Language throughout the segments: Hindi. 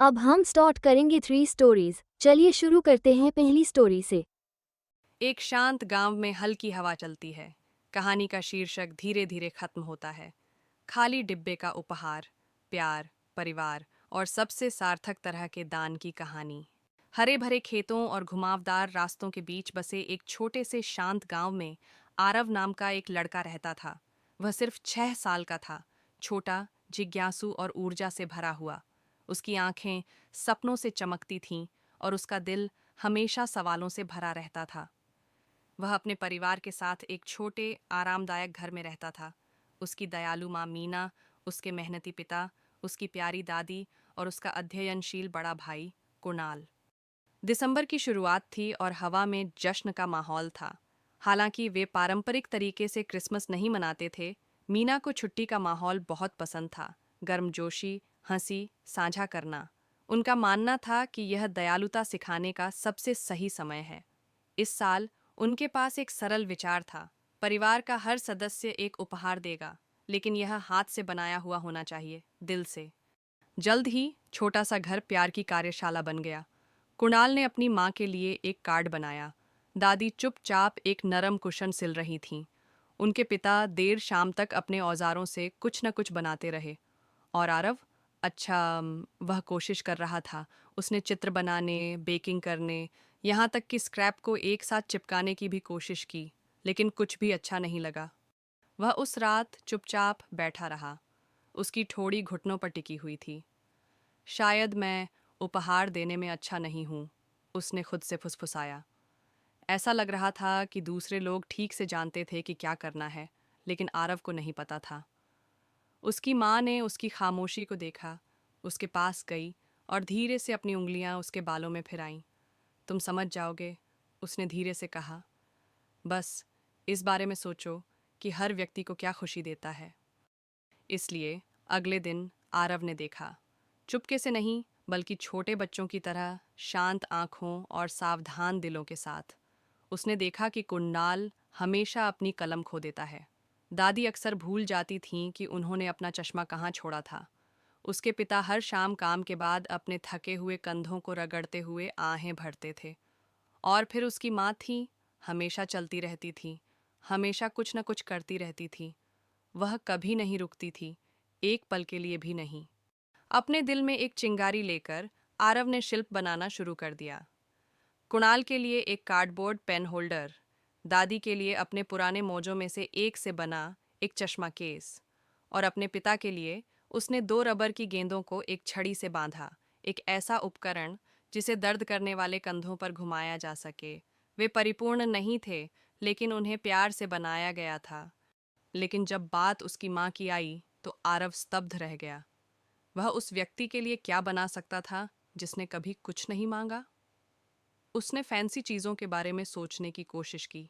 अब हम स्टार्ट करेंगे 3 स्टोरीज। चलिए शुरू करते हैं पहली स्टोरी से। एक शांत गांव में हल्की हवा चलती है। कहानी का शीर्षक धीरे धीरे खत्म होता है। खाली डिब्बे का उपहार, प्यार, परिवार और सबसे सार्थक तरह के दान की कहानी। हरे भरे खेतों और घुमावदार रास्तों के बीच बसे एक छोटे से शांत गांव में आरव नाम का एक लड़का रहता था। वह सिर्फ 6 साल का था, छोटा, जिज्ञासु और ऊर्जा से भरा हुआ। उसकी आंखें सपनों से चमकती थीं और उसका दिल हमेशा सवालों से भरा रहता था। वह अपने परिवार के साथ एक छोटे आरामदायक घर में रहता था। उसकी दयालु माँ मीना, उसके मेहनती पिता, उसकी प्यारी दादी और उसका अध्ययनशील बड़ा भाई कुणाल। दिसंबर की शुरुआत थी और हवा में जश्न का माहौल था। हालांकि वे पारंपरिक तरीके से क्रिसमस नहीं मनाते थे, मीना को छुट्टी का माहौल बहुत पसंद था। गर्मजोशी, हंसी, साझा करना। उनका मानना था कि यह दयालुता सिखाने का सबसे सही समय है। इस साल उनके पास एक सरल विचार था। परिवार का हर सदस्य एक उपहार देगा, लेकिन यह हाथ से बनाया हुआ होना चाहिए, दिल से। जल्द ही छोटा सा घर प्यार की कार्यशाला बन गया। कुणाल ने अपनी माँ के लिए एक कार्ड बनाया। दादी चुपचाप एक नरम कुशन सिल रही थीं। उनके पिता देर शाम तक अपने औजारों से कुछ न कुछ बनाते रहे। और आरव, अच्छा, वह कोशिश कर रहा था। उसने चित्र बनाने, बेकिंग करने, यहाँ तक कि स्क्रैप को एक साथ चिपकाने की भी कोशिश की, लेकिन कुछ भी अच्छा नहीं लगा। वह उस रात चुपचाप बैठा रहा। उसकी ठोड़ी घुटनों पर टिकी हुई थी। शायद मैं उपहार देने में अच्छा नहीं हूँ, उसने खुद से फुसफुसाया। ऐसा लग रहा था कि दूसरे लोग ठीक से जानते थे कि क्या करना है, लेकिन आरव को नहीं पता था। उसकी माँ ने उसकी खामोशी को देखा, उसके पास गई और धीरे से अपनी उंगलियां उसके बालों में फिराईं। तुम समझ जाओगे, उसने धीरे से कहा। बस इस बारे में सोचो कि हर व्यक्ति को क्या खुशी देता है। इसलिए अगले दिन आरव ने देखा, चुपके से नहीं बल्कि छोटे बच्चों की तरह, शांत आंखों और सावधान दिलों के साथ। उसने देखा कि कुंडाल हमेशा अपनी कलम खो देता है। दादी अक्सर भूल जाती थीं कि उन्होंने अपना चश्मा कहाँ छोड़ा था। उसके पिता हर शाम काम के बाद अपने थके हुए कंधों को रगड़ते हुए आहें भरते थे। और फिर उसकी माँ थी, हमेशा चलती रहती थी, हमेशा कुछ न कुछ करती रहती थी। वह कभी नहीं रुकती थी, एक पल के लिए भी नहीं। अपने दिल में एक चिंगारी लेकर आरव ने शिल्प बनाना शुरू कर दिया। कुणाल के लिए एक कार्डबोर्ड पेन होल्डर, दादी के लिए अपने पुराने मोजों में से एक से बना एक चश्मा केस, और अपने पिता के लिए उसने 2 रबर की गेंदों को एक छड़ी से बांधा, एक ऐसा उपकरण जिसे दर्द करने वाले कंधों पर घुमाया जा सके। वे परिपूर्ण नहीं थे, लेकिन उन्हें प्यार से बनाया गया था। लेकिन जब बात उसकी माँ की आई तो आरव स्तब्ध रह गया। वह उस व्यक्ति के लिए क्या बना सकता था जिसने कभी कुछ नहीं मांगा? उसने फैंसी चीज़ों के बारे में सोचने की कोशिश की,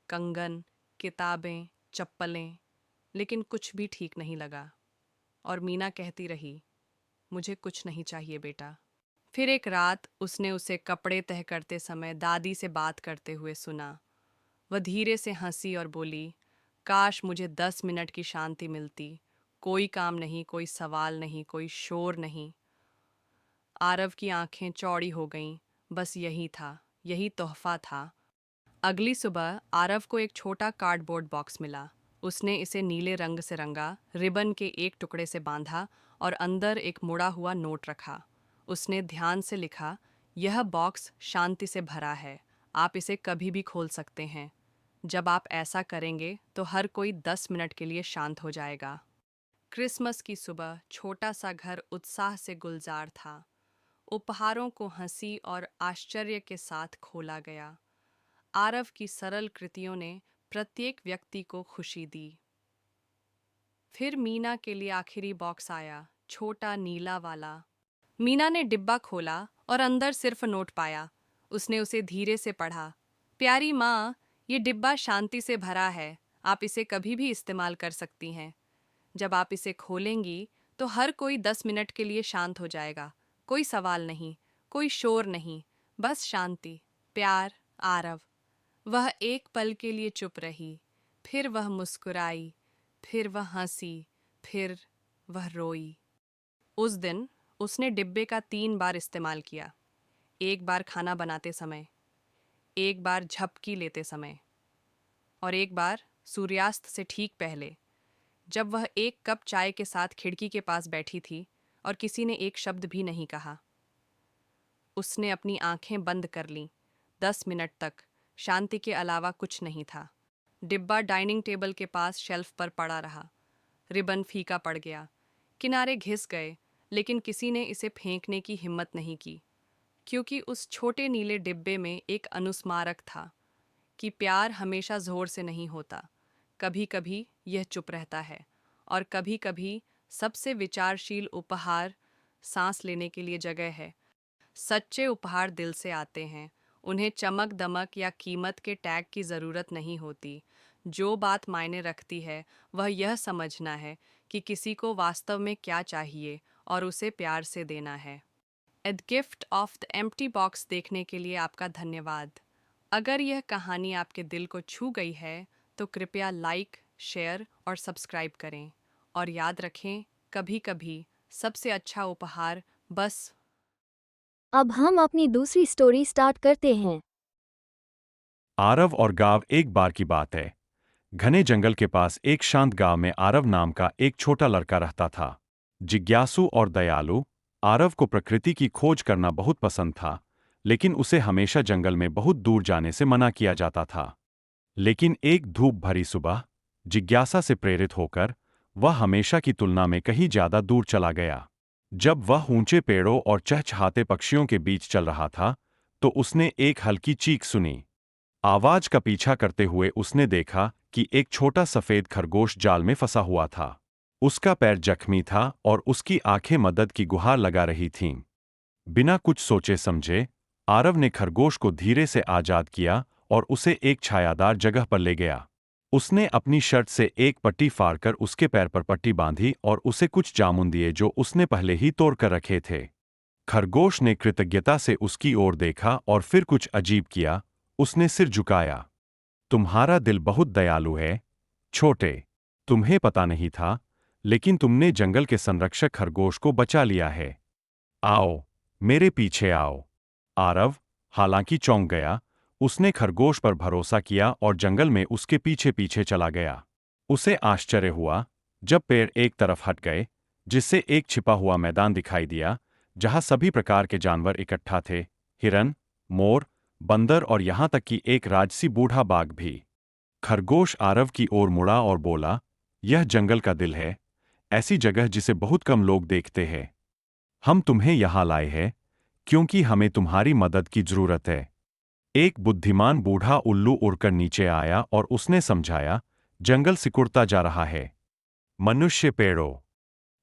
कंगन, किताबें, चप्पलें, लेकिन कुछ भी ठीक नहीं लगा। और मीना कहती रही, मुझे कुछ नहीं चाहिए बेटा। फिर एक रात उसने उसे कपड़े तह करते समय दादी से बात करते हुए सुना। वह धीरे से हंसी और बोली, काश मुझे 10 मिनट की शांति मिलती। कोई काम नहीं, कोई सवाल नहीं, कोई शोर नहीं। आरव की आंखें चौड़ी हो गईं। बस यही था, यही तोहफा था। अगली सुबह आरव को एक छोटा कार्डबोर्ड बॉक्स मिला। उसने इसे नीले रंग से रंगा, रिबन के एक टुकड़े से बांधा और अंदर एक मुड़ा हुआ नोट रखा। उसने ध्यान से लिखा, यह बॉक्स शांति से भरा है, आप इसे कभी भी खोल सकते हैं। जब आप ऐसा करेंगे तो हर कोई 10 मिनट के लिए शांत हो जाएगा। क्रिसमस की सुबह छोटा सा घर उत्साह से गुलजार था। उपहारों को हंसी और आश्चर्य के साथ खोला गया। आरव की सरल कृतियों ने प्रत्येक व्यक्ति को खुशी दी। फिर मीना के लिए आखिरी बॉक्स आया, छोटा नीला वाला। मीना ने डिब्बा खोला और अंदर सिर्फ नोट पाया। उसने उसे धीरे से पढ़ा। प्यारी माँ, ये डिब्बा शांति से भरा है, आप इसे कभी भी इस्तेमाल कर सकती हैं। जब आप इसे खोलेंगी तो हर कोई 10 मिनट के लिए शांत हो जाएगा। कोई सवाल नहीं, कोई शोर नहीं, बस शांति, प्यार। आरव। वह एक पल के लिए चुप रही, फिर वह मुस्कुराई, फिर वह हंसी, फिर वह रोई। उस दिन उसने डिब्बे का 3 बार इस्तेमाल किया। एक बार खाना बनाते समय, एक बार झपकी लेते समय और एक बार सूर्यास्त से ठीक पहले, जब वह एक कप चाय के साथ खिड़की के पास बैठी थी और किसी ने एक शब्द भी नहीं कहा। उसने अपनी आंखें बंद कर लीं। 10 मिनट तक शांति के अलावा कुछ नहीं था। डिब्बा डाइनिंग टेबल के पास शेल्फ पर पड़ा रहा। रिबन फीका पड़ गया, किनारे घिस गए, लेकिन किसी ने इसे फेंकने की हिम्मत नहीं की, क्योंकि उस छोटे नीले डिब्बे में एक अनुस्मारक था कि प्यार हमेशा जोर से नहीं होता। कभी कभी यह चुप रहता है, और कभी कभी सबसे विचारशील उपहार सांस लेने के लिए जगह है। सच्चे उपहार दिल से आते हैं। उन्हें चमक दमक या कीमत के टैग की ज़रूरत नहीं होती। जो बात मायने रखती है वह यह समझना है कि किसी को वास्तव में क्या चाहिए और उसे प्यार से देना है। The gift of the empty box देखने के लिए आपका धन्यवाद। अगर यह कहानी आपके दिल को छू गई है तो कृपया लाइक, शेयर और सब्सक्राइब करें। और याद रखें, कभी कभी सबसे अच्छा उपहार बस। अब हम अपनी दूसरी स्टोरी स्टार्ट करते हैं। आरव और गाव। एक बार की बात है। घने जंगल के पास एक शांत गांव में आरव नाम का एक छोटा लड़का रहता था। जिज्ञासु और दयालु, आरव को प्रकृति की खोज करना बहुत पसंद था, लेकिन उसे हमेशा जंगल में बहुत दूर जाने से मना किया जाता था। लेकिन एक धूप भरी सुबह, जिज्ञासा से प्रेरित होकर, वह हमेशा की तुलना में कहीं ज्यादा दूर चला गया। जब वह ऊंचे पेड़ों और चहचहाते पक्षियों के बीच चल रहा था, तो उसने एक हल्की चीख सुनी। आवाज का पीछा करते हुए उसने देखा कि एक छोटा सफेद खरगोश जाल में फंसा हुआ था। उसका पैर जख्मी था और उसकी आंखें मदद की गुहार लगा रही थीं। बिना कुछ सोचे समझे, आरव ने खरगोश को धीरे से आजाद किया और उसे एक छायादार जगह पर ले गया। उसने अपनी शर्ट से एक पट्टी फाड़कर उसके पैर पर पट्टी बांधी और उसे कुछ जामुन दिए जो उसने पहले ही तोड़ कर रखे थे। खरगोश ने कृतज्ञता से उसकी ओर देखा और फिर कुछ अजीब किया। उसने सिर झुकाया। तुम्हारा दिल बहुत दयालु है, छोटे। तुम्हें पता नहीं था, लेकिन तुमने जंगल के संरक्षक खरगोश को बचा लिया है। आओ, मेरे पीछे आओ। आरव, हालांकि चौंक गया, उसने खरगोश पर भरोसा किया और जंगल में उसके पीछे पीछे चला गया। उसे आश्चर्य हुआ जब पेड़ एक तरफ हट गए, जिससे एक छिपा हुआ मैदान दिखाई दिया, जहां सभी प्रकार के जानवर इकट्ठा थे। हिरन, मोर, बंदर और यहां तक कि एक राजसी बूढ़ा बाघ भी। खरगोश आरव की ओर मुड़ा और बोला, यह जंगल का दिल है, ऐसी जगह जिसे बहुत कम लोग देखते हैं। हम तुम्हें यहां लाए हैं क्योंकि हमें तुम्हारी मदद की जरूरत है। एक बुद्धिमान बूढ़ा उल्लू उड़कर नीचे आया और उसने समझाया, जंगल सिकुड़ता जा रहा है। मनुष्य पेड़ों।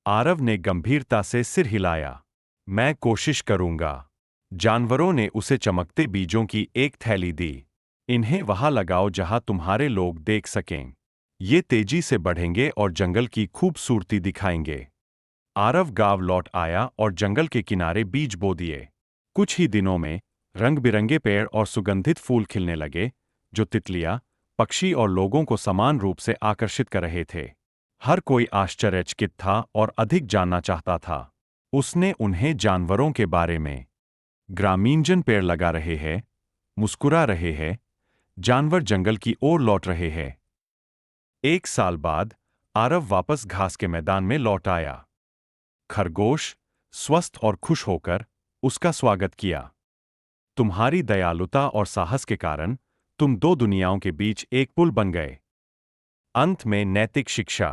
आरव ने गंभीरता से सिर हिलाया। मैं कोशिश करूंगा। जानवरों ने उसे चमकते बीजों की एक थैली दी। इन्हें वहां लगाओ जहां तुम्हारे लोग देख सकें। ये तेजी से बढ़ेंगे और जंगल की खूबसूरती दिखाएंगे। आरव गांव लौट आया और जंगल के किनारे बीज बो दिए। कुछ ही दिनों में रंग बिरंगे पेड़ और सुगंधित फूल खिलने लगे, जो तितलियां, पक्षी और लोगों को समान रूप से आकर्षित कर रहे थे। हर कोई आश्चर्यचकित था और अधिक जानना चाहता था। उसने उन्हें जानवरों के बारे में। ग्रामीणजन पेड़ लगा रहे हैं, मुस्कुरा रहे हैं, जानवर जंगल की ओर लौट रहे हैं। 1 साल बाद आरव वापस घास के मैदान में लौट आया। खरगोश, स्वस्थ और खुश होकर, उसका स्वागत किया। तुम्हारी दयालुता और साहस के कारण तुम दो दुनियाओं के बीच एक पुल बन गए। अंत में नैतिक शिक्षा।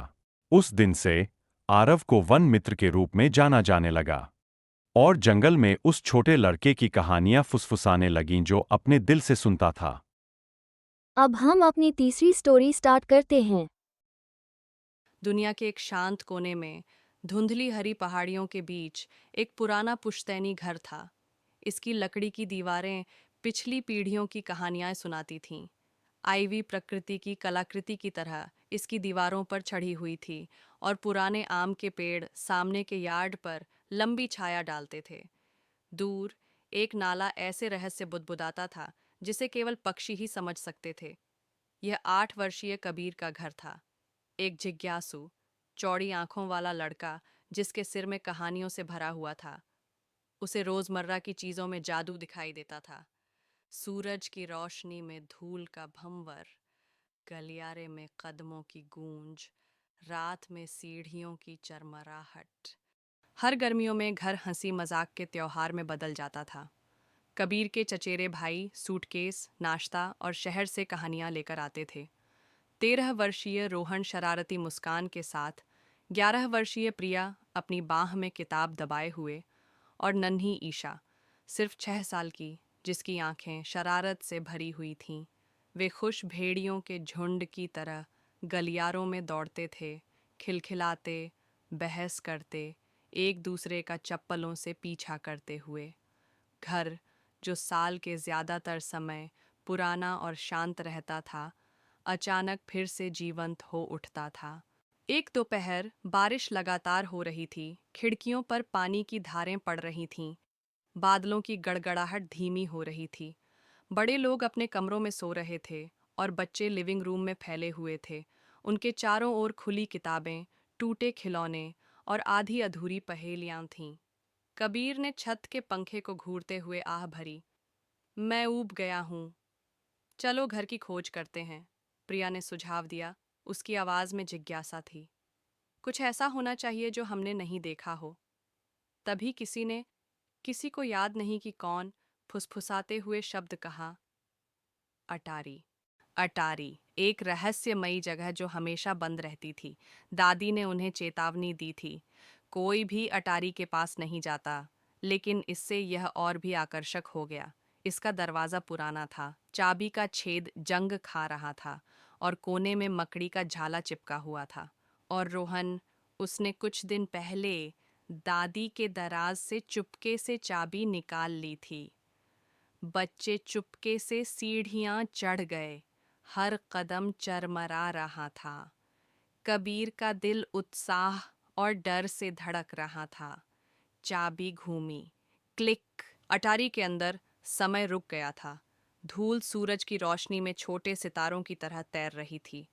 उस दिन से आरव को वन मित्र के रूप में जाना जाने लगा और जंगल में उस छोटे लड़के की कहानियां फुसफुसाने लगीं जो अपने दिल से सुनता था। अब हम अपनी तीसरी स्टोरी स्टार्ट करते हैं। दुनिया के एक शांत कोने में, धुंधली हरी पहाड़ियों के बीच, एक पुराना पुश्तैनी घर था। इसकी लकड़ी की दीवारें पिछली पीढ़ियों की कहानियां सुनाती थीं। आईवी प्रकृति की कलाकृति की तरह इसकी दीवारों पर चढ़ी हुई थी, और पुराने आम के पेड़ सामने के यार्ड पर लंबी छाया डालते थे। दूर एक नाला ऐसे रहस्य बुदबुदाता था जिसे केवल पक्षी ही समझ सकते थे। यह 8 वर्षीय कबीर का घर था। एक जिज्ञासु, चौड़ी आंखों वाला लड़का जिसके सिर में कहानियों से भरा हुआ था। उसे रोजमर्रा की चीजों में जादू दिखाई देता था। सूरज की रोशनी में धूल का भंवर, गलियारे में कदमों की गूंज, रात में सीढ़ियों की चरमराहट। हर गर्मियों में घर हंसी मजाक के त्योहार में बदल जाता था। कबीर के चचेरे भाई सूटकेस, नाश्ता और शहर से कहानियां लेकर आते थे। 13 वर्षीय रोहन शरारती मुस्कान के साथ, 11 वर्षीय प्रिया अपनी बाह में किताब दबाए हुए, और नन्ही ईशा, सिर्फ 6 साल की, जिसकी आंखें शरारत से भरी हुई थीं। वे खुश भेड़ियों के झुंड की तरह गलियारों में दौड़ते थे, खिलखिलाते, बहस करते, एक दूसरे का चप्पलों से पीछा करते हुए। घर, जो साल के ज्यादातर समय पुराना और शांत रहता था, अचानक फिर से जीवंत हो उठता था। एक दोपहर बारिश लगातार हो रही थी, खिड़कियों पर पानी की धारें पड़ रही थीं, बादलों की गड़गड़ाहट धीमी हो रही थी। बड़े लोग अपने कमरों में सो रहे थे और बच्चे लिविंग रूम में फैले हुए थे। उनके चारों ओर खुली किताबें, टूटे खिलौने और आधी अधूरी पहेलियां थीं। कबीर ने छत के पंखे को घूरते हुए आह भरी, मैं ऊब गया हूँ। चलो घर की खोज करते हैं, प्रिया ने सुझाव दिया। उसकी आवाज में जिज्ञासा थी। कुछ ऐसा होना चाहिए जो हमने नहीं देखा हो। तभी किसी ने, किसी को याद नहीं कि कौन, फुसफुसाते हुए शब्द कहा, अटारी। अटारी, एक रहस्यमयी जगह जो हमेशा बंद रहती थी। दादी ने उन्हें चेतावनी दी थी, कोई भी अटारी के पास नहीं जाता। लेकिन इससे यह और भी आकर्षक हो गया। इसका दरवाज़ा पुराना था, चाबी का छेद जंग खा रहा था, और कोने में मकड़ी का झाला चिपका हुआ था। और रोहन, उसने कुछ दिन पहले दादी के दराज से चुपके से चाबी निकाल ली थी। बच्चे चुपके से सीढ़ियां चढ़ गए, हर कदम चरमरा रहा था। कबीर का दिल उत्साह और डर से धड़क रहा था। चाबी घूमी, क्लिक। अटारी के अंदर समय रुक गया था। धूल सूरज की रोशनी में छोटे सितारों की तरह तैर रही थी।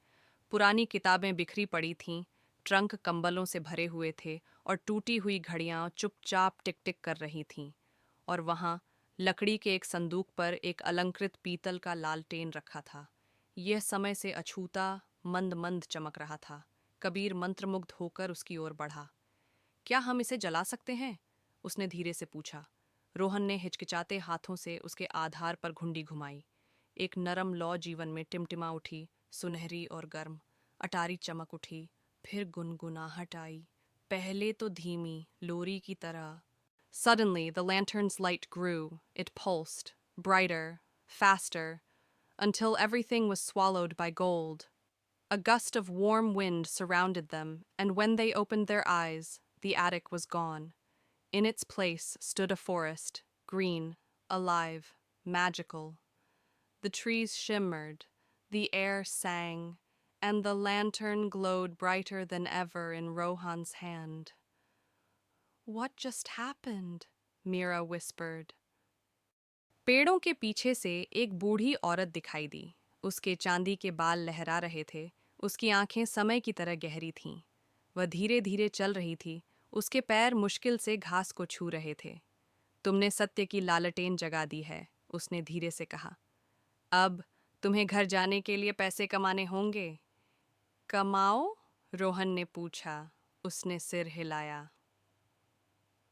पुरानी किताबें बिखरी पड़ी थीं, ट्रंक कंबलों से भरे हुए थे, और टूटी हुई घड़ियां चुपचाप टिक टिक कर रही थीं। और वहां लकड़ी के एक संदूक पर एक अलंकृत पीतल का लालटेन रखा था। यह समय से अछूता मंद मंद चमक रहा था। कबीर मंत्रमुग्ध होकर उसकी ओर बढ़ा। क्या हम इसे जला सकते हैं? उसने धीरे से पूछा। रोहन ने हिचकिचाते हाथों से उसके आधार पर घुंडी घुमाई। एक नरम लौ जीवन में टिमटिमा उठी, सुनहरी और गर्म। अटारी चमक उठी, फिर गुनगुनाहट आई, पहले तो धीमी, लोरी की तरह। Suddenly, the lantern's light grew. It pulsed, brighter, faster, until everything was swallowed by gold. A gust of warm wind surrounded them, and when they opened their eyes, the attic was gone. In its place stood a forest, green, alive, magical. The trees shimmered, the air sang, and the lantern glowed brighter than ever in Rohan's hand. What just happened? Mira whispered. पेड़ों के पीछे से एक बूढ़ी औरत दिखाई दी। उसके चांदी के बाल लहरा रहे थे, उसकी आंखें समय की तरह गहरी थीं। वह धीरे धीरे चल रही थी, उसके पैर मुश्किल से घास को छू रहे थे। तुमने सत्य की लालटेन जगा दी है, उसने धीरे से कहा। अब तुम्हें घर जाने के लिए पैसे कमाने होंगे। कमाओ? रोहन ने पूछा। उसने सिर हिलाया।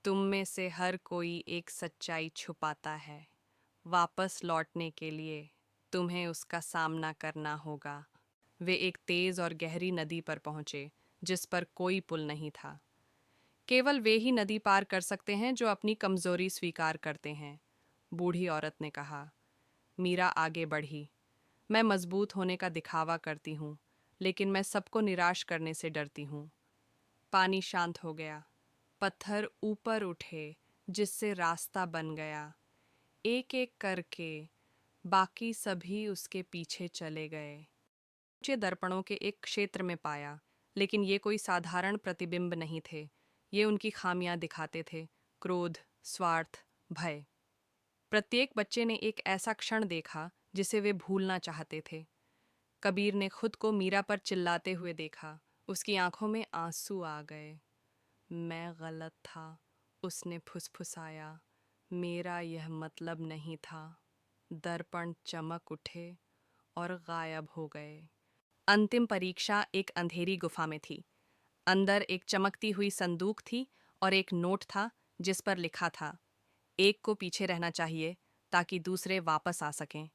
तुम में से हर कोई एक सच्चाई छुपाता है। वापस लौटने के लिए तुम्हें उसका सामना करना होगा। वे एक तेज और गहरी नदी पर पहुंचे, जिस पर कोई पुल नहीं था। केवल वे ही नदी पार कर सकते हैं जो अपनी कमजोरी स्वीकार करते हैं, बूढ़ी औरत ने कहा। मीरा आगे बढ़ी। मैं मजबूत होने का दिखावा करती हूँ, लेकिन मैं सबको निराश करने से डरती हूँ। पानी शांत हो गया। पत्थर ऊपर उठे, जिससे रास्ता बन गया। एक एक करके बाकी सभी उसके पीछे चले गए। ऊंचे दर्पणों के एक क्षेत्र में पाया, लेकिन ये कोई साधारण प्रतिबिंब नहीं थे। ये उनकी खामियां दिखाते थे, क्रोध, स्वार्थ, भय। प्रत्येक बच्चे ने एक ऐसा क्षण देखा जिसे वे भूलना चाहते थे। कबीर ने खुद को मीरा पर चिल्लाते हुए देखा। उसकी आंखों में आंसू आ गए। मैं गलत था, उसने फुसफुसाया। मेरा यह मतलब नहीं था। दर्पण चमक उठे और गायब हो गए। अंतिम परीक्षा एक अंधेरी गुफा में थी। अंदर एक चमकती हुई संदूक थी और एक नोट था जिस पर लिखा था, एक को पीछे रहना चाहिए ताकि दूसरे वापस आ सकें।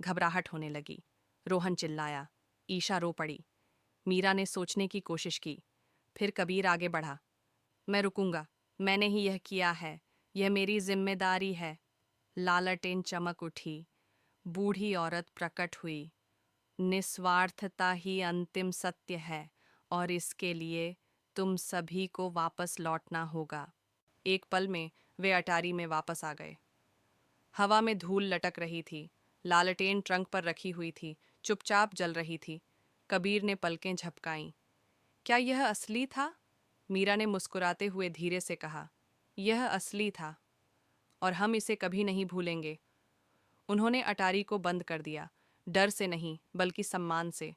घबराहट होने लगी। रोहन चिल्लाया। ईशा रो पड़ी। मीरा ने सोचने की कोशिश की। फिर कबीर आगे बढ़ा। मैं रुकूंगा, मैंने ही यह किया है, यह मेरी जिम्मेदारी है। लालटेन चमक उठी। बूढ़ी औरत प्रकट हुई। निस्वार्थता ही अंतिम सत्य है और इसके लिए तुम सभी को वापस लौटना होगा। एक पल में वे अटारी में वापस आ गए। हवा में धूल लटक रही थी। लालटेन ट्रंक पर रखी हुई थी, चुपचाप जल रही थी। कबीर ने पलकें झपकाईं। क्या यह असली था? मीरा ने मुस्कुराते हुए धीरे से कहा, यह असली था और हम इसे कभी नहीं भूलेंगे। उन्होंने अटारी को बंद कर दिया, डर से नहीं बल्कि सम्मान से।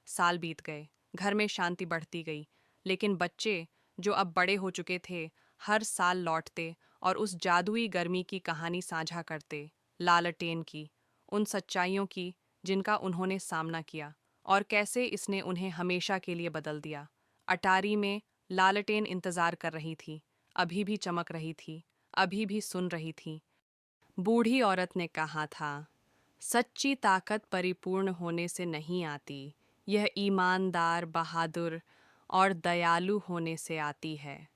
साल बीत गए, घर में शांति बढ़ती गई, लेकिन बच्चे जो अब बड़े हो चुके थे हर साल लौटते और उस जादुई गर्मी की कहानी साझा करते, लालटेन की, उन सच्चाइयों की जिनका उन्होंने सामना किया और कैसे इसने उन्हें हमेशा के लिए बदल दिया। अटारी में लालटेन इंतजार कर रही थी, अभी भी चमक रही थी, अभी भी सुन रही थी। बूढ़ी औरत ने कहा था, सच्ची ताकत परिपूर्ण होने से नहीं आती, यह ईमानदार, बहादुर और दयालु होने से आती है।